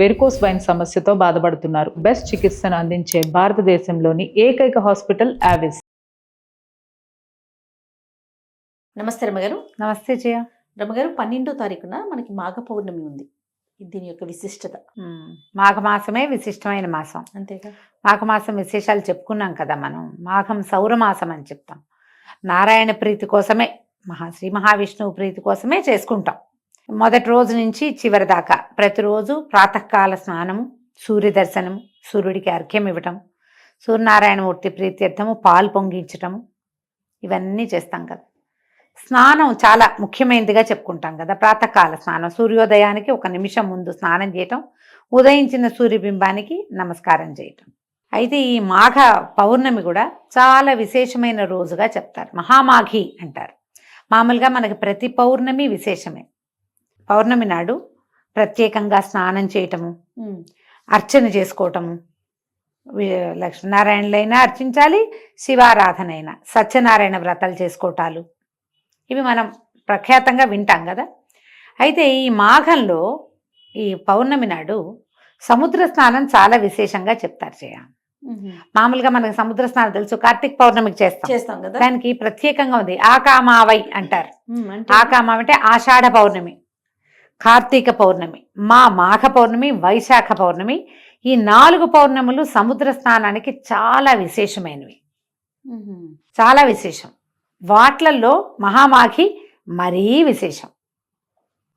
Varicose wine సమస్యతో బాధపడుతున్నారు. Best చికిత్సను అందించే భారతదేశంలోని ఏకైక హాస్పిటల్ ఆవిస్. నమస్తే రమగారు. నమస్తే జయ. రమగారు, 12వ తారీఖున మనకి మాఘ పౌర్ణమి ఉంది. దీని యొక్క విశిష్టత. మాఘమాసమే విశిష్టమైన మాసం. అంతేగా, మాఘమాసం విశేషాలు చెప్పుకున్నాం కదా మనం. మాఘం సౌరమాసం అని చెప్తాం. నారాయణ ప్రీతి కోసమే, శ్రీ మహావిష్ణువు ప్రీతి కోసమే చేసుకుంటాం. మొదటి రోజు నుంచి చివరి దాకా ప్రతిరోజు ప్రాతకాల స్నానము, సూర్య దర్శనము, సూర్యుడికి అర్ఘ్యం ఇవ్వటం, సూర్యనారాయణమూర్తి ప్రీత్యర్థము పాలు పొంగించటము, ఇవన్నీ చేస్తాం కదా. స్నానం చాలా ముఖ్యమైనదిగా చెప్పుకుంటాం కదా. ప్రాతకాల స్నానం, సూర్యోదయానికి 1 నిమిషం ముందు స్నానం చేయటం, ఉదయించిన సూర్యబింబానికి నమస్కారం చేయటం. అయితే ఈ మాఘ పౌర్ణమి కూడా చాలా విశేషమైన రోజుగా చెప్తారు. మహామాఘి అంటారు. మామూలుగా మనకి ప్రతి పౌర్ణమి విశేషమే. పౌర్ణమి నాడు ప్రత్యేకంగా స్నానం చేయటము, అర్చన చేసుకోవటము, లక్ష్మీనారాయణలైనా అర్చించాలి, శివారాధన అయినా, సత్యనారాయణ వ్రతాలు చేసుకోవటాలు, ఇవి మనం ప్రఖ్యాతంగా వింటాం కదా. అయితే ఈ మాఘంలో ఈ పౌర్ణమి నాడు సముద్ర స్నానం చాలా విశేషంగా చెప్తారు చేయ. మామూలుగా మనకి సముద్ర స్నానం తెలుసు, కార్తీక పౌర్ణమికి చేస్తాం కదా. దానికి ప్రత్యేకంగా ఉంది. ఆకామావై అంటారు. ఆకామ అంటే ఆషాఢ పౌర్ణమి, కార్తీక పౌర్ణమి, మాఘ పౌర్ణమి, వైశాఖ పౌర్ణమి. ఈ 4 పౌర్ణములు సముద్ర స్నానానికి చాలా విశేషమైనవి, చాలా విశేషం. వాట్లల్లో మహామాఘి మరీ విశేషం.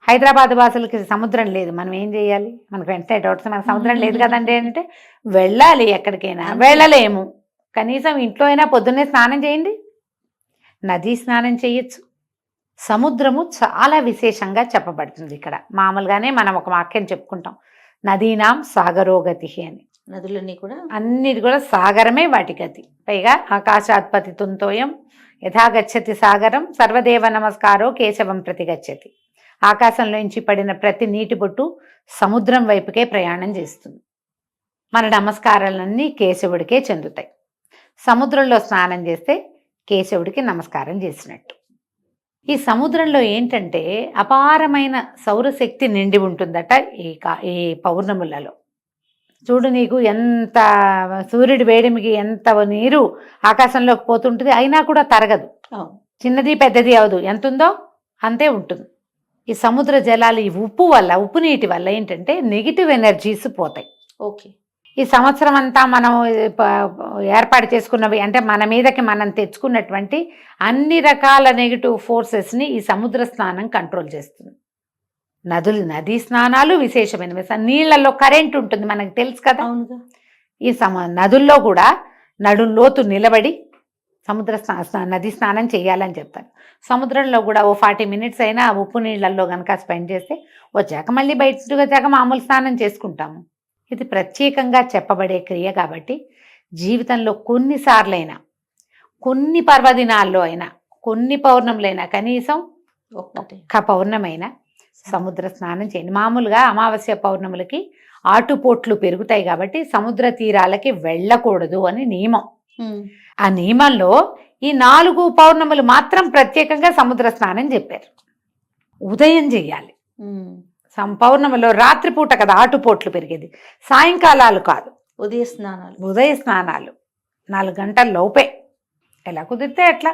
హైదరాబాద్ వాసులకి సముద్రం లేదు, మనం ఏం చేయాలి? మనకు వెంటనే డౌట్స్, మనకు సముద్రం లేదు కదండి అంటే వెళ్ళాలి. ఎక్కడికైనా వెళ్ళలేము, కనీసం ఇంట్లో అయినా పొద్దున్నే స్నానం చేయండి, నదీ స్నానం చేయొచ్చు. సముద్రము చాలా విశేషంగా చెప్పబడుతుంది ఇక్కడ. మామూలుగానే మనం ఒక వాక్యం చెప్పుకుంటాం, నదీనాం సాగరోగతి అని. నదులన్నీ కూడా, అన్నిటి కూడా సాగరమే వాటి గతి. పైగా ఆకాశాత్పతి తుంతోయం యథా గచ్చతి సాగరం సర్వదేవ నమస్కారో కేశవం ప్రతి గచ్చతి. ఆకాశంలోంచి పడిన ప్రతి నీటి బొట్టు సముద్రం వైపుకే ప్రయాణం చేస్తుంది. మన నమస్కారాలన్నీ కేశవుడికే చెందుతాయి. సముద్రంలో స్నానం చేస్తే కేశవుడికి నమస్కారం చేసినట్టు. ఈ సముద్రంలో ఏంటంటే అపారమైన సౌరశక్తి నిండి ఉంటుందట ఈ పౌర్ణములలో. చూడు, నీకు ఎంత సూర్యుడి వేడిమికి ఎంత నీరు ఆకాశంలోకి పోతుంటుంది, అయినా కూడా తరగదు. చిన్నది పెద్దది అవదు, ఎంత ఉందో అంతే ఉంటుంది. ఈ సముద్ర జలాలు, ఈ ఉప్పు నీటి వల్ల ఏంటంటే నెగిటివ్ ఎనర్జీస్ పోతాయి. ఓకే. ఈ సంవత్సరం అంతా మనం ఏర్పాటు చేసుకున్నవి అంటే మన మీదకి మనం తెచ్చుకున్నటువంటి అన్ని రకాల నెగిటివ్ ఫోర్సెస్ని ఈ సముద్ర స్నానం కంట్రోల్ చేస్తుంది. నదీ స్నానాలు విశేషమైనవి. నీళ్లలో కరెంట్ ఉంటుంది, మనకు తెలుసు కదా. ఈ నదుల్లో కూడా నడుంలోతు నిలబడి నదీ స్నానం చేయాలని చెప్తారు. సముద్రంలో కూడా 40 మినిట్స్ అయినా ఉప్పు నీళ్ళల్లో కనుక స్పెండ్ చేస్తే వచ్చాక మళ్ళీ బయటకు వచ్చాక మామూలు స్నానం చేసుకుంటాము. ఇది ప్రత్యేకంగా చెప్పబడే క్రియ కాబట్టి జీవితంలో కొన్నిసార్లైనా, కొన్ని పర్వదినాల్లో అయినా, కొన్ని పౌర్ణములైనా, కనీసం ఒక్క పౌర్ణమైనా సముద్ర స్నానం చేయండి. మామూలుగా అమావాస్య పౌర్ణములకి ఆటుపోట్లు పెరుగుతాయి కాబట్టి సముద్ర తీరాలకి వెళ్ళకూడదు అని నియమం. ఆ నియమంలో ఈ 4 పౌర్ణములు మాత్రం ప్రత్యేకంగా సముద్ర స్నానం చెప్పారు. ఉదయం చెయ్యాలి. పౌర్ణమిలో రాత్రిపూట కదా ఆటుపోట్లు పెరిగేది, సాయంకాలాలు కాదు, ఉదయ స్నానాలు 4 గంటల లోపే. ఎలా కుదిరితే అట్లా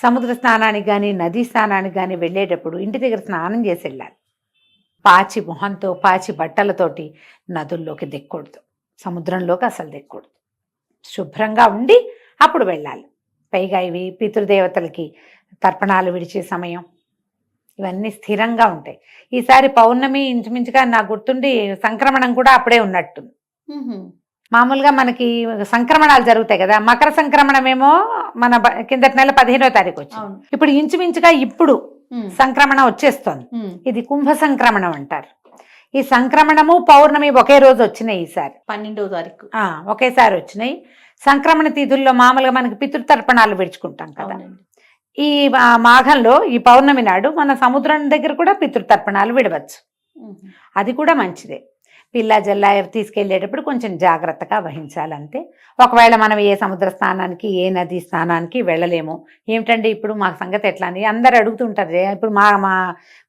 సముద్ర స్నానానికి కానీ నదీ స్నానానికి కానీ వెళ్ళేటప్పుడు ఇంటి దగ్గర స్నానం చేసి వెళ్ళాలి. పాచి మొహంతో, పాచి బట్టలతోటి నదుల్లోకి దిక్కకూడదు, సముద్రంలోకి అసలు దిక్కకూడదు. శుభ్రంగా ఉండి అప్పుడు వెళ్ళాలి. పైగా ఇవి పితృదేవతలకి తర్పణాలు విడిచే సమయం, ఇవన్నీ స్థిరంగా ఉంటాయి. ఈసారి పౌర్ణమి ఇంచుమించుగా నాకు గుర్తుండి సంక్రమణం కూడా అప్పుడే ఉన్నట్టుంది. మామూలుగా మనకి సంక్రమణాలు జరుగుతాయి కదా. మకర సంక్రమణం ఏమో మన కిందటి నెల 15వ తారీఖు వచ్చింది. ఇప్పుడు ఇంచుమించుగా ఇప్పుడు సంక్రమణం వచ్చేస్తోంది. ఇది కుంభ సంక్రమణం అంటారు. ఈ సంక్రమణము పౌర్ణమి ఒకే రోజు వచ్చినాయి. ఈసారి 12వ తారీఖు ఒకేసారి వచ్చినాయి. సంక్రమణ తిథుల్లో మామూలుగా మనకి పితృతర్పణాలు విడుచుకుంటాం కదా. ఈ మాఘంలో ఈ పౌర్ణమి నాడు మన సముద్రం దగ్గర కూడా పితృతర్పణాలు విడవచ్చు. అది కూడా మంచిదే. పిల్ల జల్ల తీసుకెళ్ళేటప్పుడు కొంచెం జాగ్రత్తగా వహించాలంతే. ఒకవేళ మనం ఏ సముద్ర స్నానానికి ఏ నది స్నానానికి వెళ్ళలేము, ఏమిటండి ఇప్పుడు మా సంగతి ఎట్లా అని అందరు అడుగుతుంటారు. ఇప్పుడు మా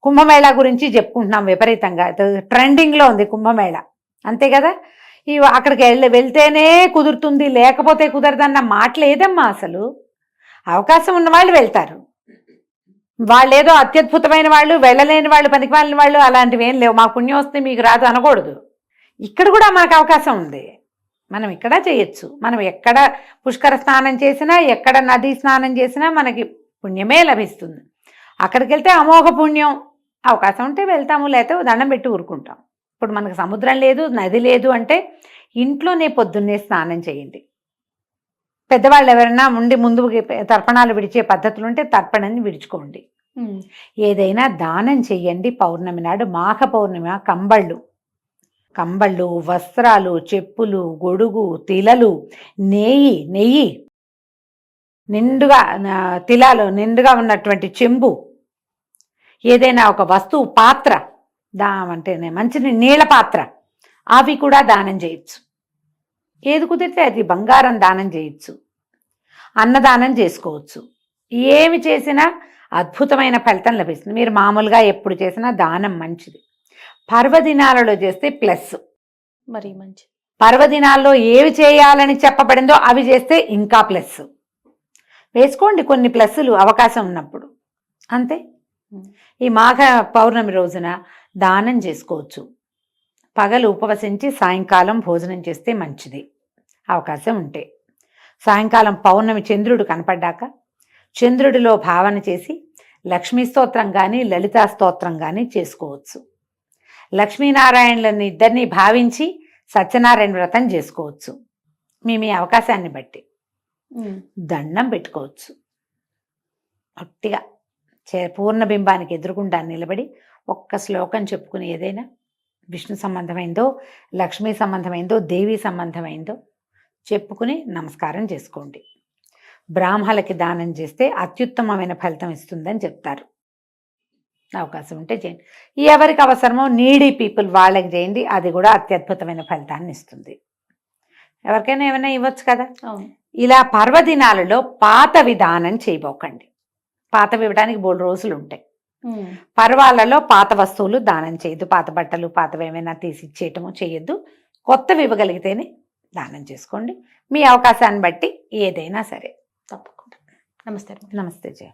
కుంభమేళా గురించి చెప్పుకుంటున్నాం, విపరీతంగా ట్రెండింగ్లో ఉంది కుంభమేళా, అంతే కదా. అక్కడికి వెళ్తేనే కుదురుతుంది, లేకపోతే కుదరదన్న మాట లేదమ్మా. అసలు అవకాశం ఉన్న వాళ్ళు వెళ్తారు, వాళ్ళు ఏదో అత్యద్భుతమైన వాళ్ళు, వెళ్ళలేని వాళ్ళు, పనికిమాలిన వాళ్ళు అలాంటివి ఏం లేవు. మా పుణ్యం వస్తే మీకు రాదు అనకూడదు. ఇక్కడ కూడా మనకు అవకాశం ఉంది, మనం ఇక్కడ చేయొచ్చు. మనం ఎక్కడ పుష్కర స్నానం చేసినా, ఎక్కడ నదీ స్నానం చేసినా మనకి పుణ్యమే లభిస్తుంది. అక్కడికి వెళ్తే అమోఘ పుణ్యం. అవకాశం ఉంటే వెళ్తాము, లేకపోతే దండం పెట్టి ఊరుకుంటాం. ఇప్పుడు మనకు సముద్రం లేదు, నది లేదు అంటే ఇంట్లోనే పొద్దున్నే స్నానం చేయండి. పెద్దవాళ్ళు ఎవరైనా ముందు తర్పణాలు విడిచే పద్ధతులు ఉంటే తర్పణని విడుచుకోండి. ఏదైనా దానం చెయ్యండి. పౌర్ణమి నాడు, మాఘ పౌర్ణమి, కంబళ్ళు, వస్త్రాలు, చెప్పులు, గొడుగు, తిలలు, నెయ్యి నిండుగా, తిలాలు నిండుగా ఉన్నటువంటి చెంబు, ఏదైనా ఒక వస్తువు, పాత్ర, అంటేనే మంచి నీళ్ళ పాత్ర, అవి కూడా దానం చేయొచ్చు. ఏది కుదిరితే అది. బంగారం దానం చేయొచ్చు, అన్నదానం చేసుకోవచ్చు. ఏమి చేసినా అద్భుతమైన ఫలితం లభిస్తుంది. మీరు మామూలుగా ఎప్పుడు చేసినా దానం మంచిది. పర్వదినాలలో చేస్తే ప్లస్, మరి మంచి. పర్వదినాల్లో ఏవి చేయాలని చెప్పబడిందో అవి చేస్తే ఇంకా ప్లస్. వేసుకోండి కొన్ని ప్లస్సులు అవకాశం ఉన్నప్పుడు, అంతే. ఈ మాఘ పౌర్ణమి రోజున దానం చేసుకోవచ్చు. పగలు ఉపవసించి సాయంకాలం భోజనం చేస్తే మంచిది అవకాశం ఉంటే. సాయంకాలం పౌర్ణమి చంద్రుడు కనపడ్డాక చంద్రుడిలో భావన చేసి లక్ష్మీ స్తోత్రం కానీ లలితా స్తోత్రం కానీ చేసుకోవచ్చు. లక్ష్మీనారాయణులని ఇద్దరిని భావించి సత్యనారాయణ వ్రతం చేసుకోవచ్చు. మీ అవకాశాన్ని బట్టి దండం పెట్టుకోవచ్చు. గట్టిగా పూర్ణబింబానికి ఎదురుగుండా నిలబడి ఒక్క శ్లోకం చెప్పుకుని, ఏదైనా విష్ణు సంబంధమైందో, లక్ష్మీ సంబంధమైందో, దేవీ సంబంధమైందో చెప్పుకుని నమస్కారం చేసుకోండి. బ్రాహ్మణులకి దానం చేస్తే అత్యుత్తమమైన ఫలితం ఇస్తుందని చెప్తారు. అవకాశం ఉంటే చేయండి. ఎవరికి అవసరమో నీడీ పీపుల్ వాళ్ళకి చేయండి, అది కూడా అత్యద్భుతమైన ఫలితాన్ని ఇస్తుంది. ఎవరికైనా ఏమైనా ఇవ్వచ్చు కదా. ఇలా పర్వదినాలలో పాత విధానం చేయబోకండి. పాతవి ఇవ్వడానికి 3 రోజులు ఉంటాయి. పర్వాలలో పాత వస్తువులు దానం చేయొద్దు. పాత బట్టలు, పాతవి ఏమైనా తీసి ఇచ్చేయటము చేయొద్దు. కొత్తవి ఇవ్వగలిగితేనే దానం చేసుకోండి. మీ అవకాశాన్ని బట్టి ఏదైనా సరే. తప్పకుండా. నమస్తే. నమస్తే జయ.